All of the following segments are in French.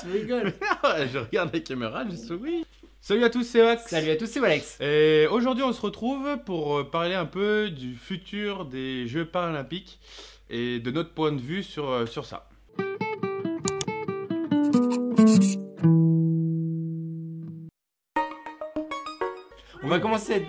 Tu rigoles. Je regarde la caméra, je souris. Salut à tous, c'est Max. Salut à tous, c'est Alex. Et aujourd'hui, on se retrouve pour parler un peu du futur des Jeux Paralympiques et de notre point de vue sur ça. On va commencer.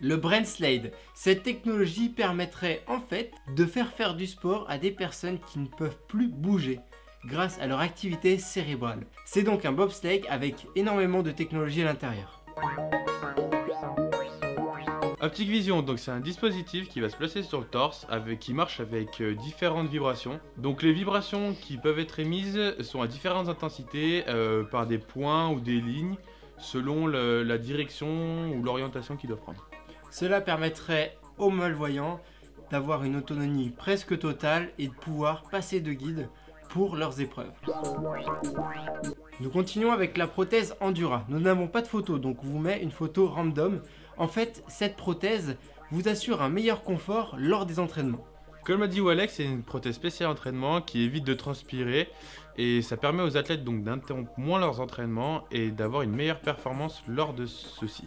Le Brain Slide. Cette technologie permettrait en fait de faire du sport à des personnes qui ne peuvent plus bouger grâce à leur activité cérébrale. C'est donc un bobsleigh avec énormément de technologie à l'intérieur. Optic Vision, donc c'est un dispositif qui va se placer sur le torse, qui marche avec différentes vibrations. Donc les vibrations qui peuvent être émises sont à différentes intensités par des points ou des lignes selon la direction ou l'orientation qu'ils doivent prendre. Cela permettrait aux malvoyants d'avoir une autonomie presque totale et de pouvoir passer de guide pour leurs épreuves. Nous continuons avec la prothèse Endura. Nous n'avons pas de photo, donc on vous met une photo random. En fait, cette prothèse vous assure un meilleur confort lors des entraînements. Comme l'a dit Alex, c'est une prothèse spéciale entraînement qui évite de transpirer et ça permet aux athlètes donc d'interrompre moins leurs entraînements et d'avoir une meilleure performance lors de ceux-ci.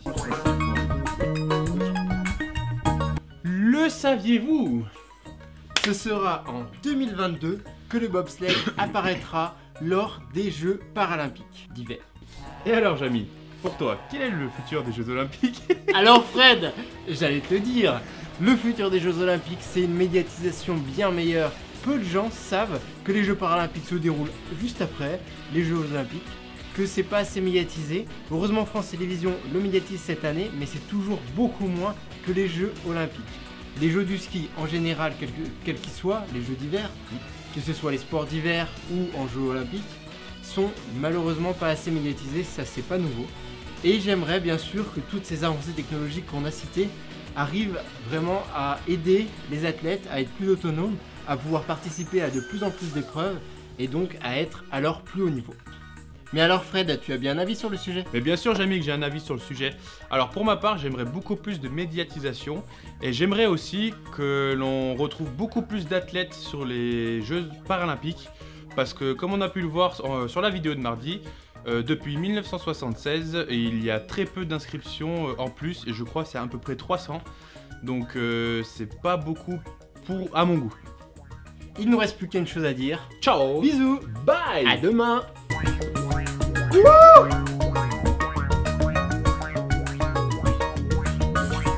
Le saviez-vous? Ce sera en 2022 que le bobsleigh apparaîtra lors des Jeux Paralympiques d'hiver. Et alors Jamy, pour toi, quel est le futur des Jeux Olympiques? Alors Fred, j'allais te dire, le futur des Jeux Olympiques, c'est une médiatisation bien meilleure. Peu de gens savent que les Jeux Paralympiques se déroulent juste après les Jeux Olympiques, que c'est pas assez médiatisé. Heureusement France Télévisions le médiatise cette année, mais c'est toujours beaucoup moins que les Jeux Olympiques. Les Jeux du ski en général, quels qu'ils soient, les Jeux d'hiver, que ce soit les sports d'hiver ou en Jeux Olympiques, sont malheureusement pas assez médiatisés, ça c'est pas nouveau. Et j'aimerais bien sûr que toutes ces avancées technologiques qu'on a citées arrivent vraiment à aider les athlètes à être plus autonomes, à pouvoir participer à de plus en plus d'épreuves et donc à être à leur plus haut niveau. Mais alors Fred, tu as bien un avis sur le sujet? Mais bien sûr Jamy que j'ai un avis sur le sujet. Alors pour ma part, j'aimerais beaucoup plus de médiatisation et j'aimerais aussi que l'on retrouve beaucoup plus d'athlètes sur les Jeux Paralympiques parce que comme on a pu le voir sur la vidéo de mardi, depuis 1976, il y a très peu d'inscriptions en plus et je crois que c'est à peu près 300. Donc c'est pas beaucoup à mon goût. Il nous reste plus qu'une chose à dire. Ciao. Bisous. Bye. À demain. Wouh.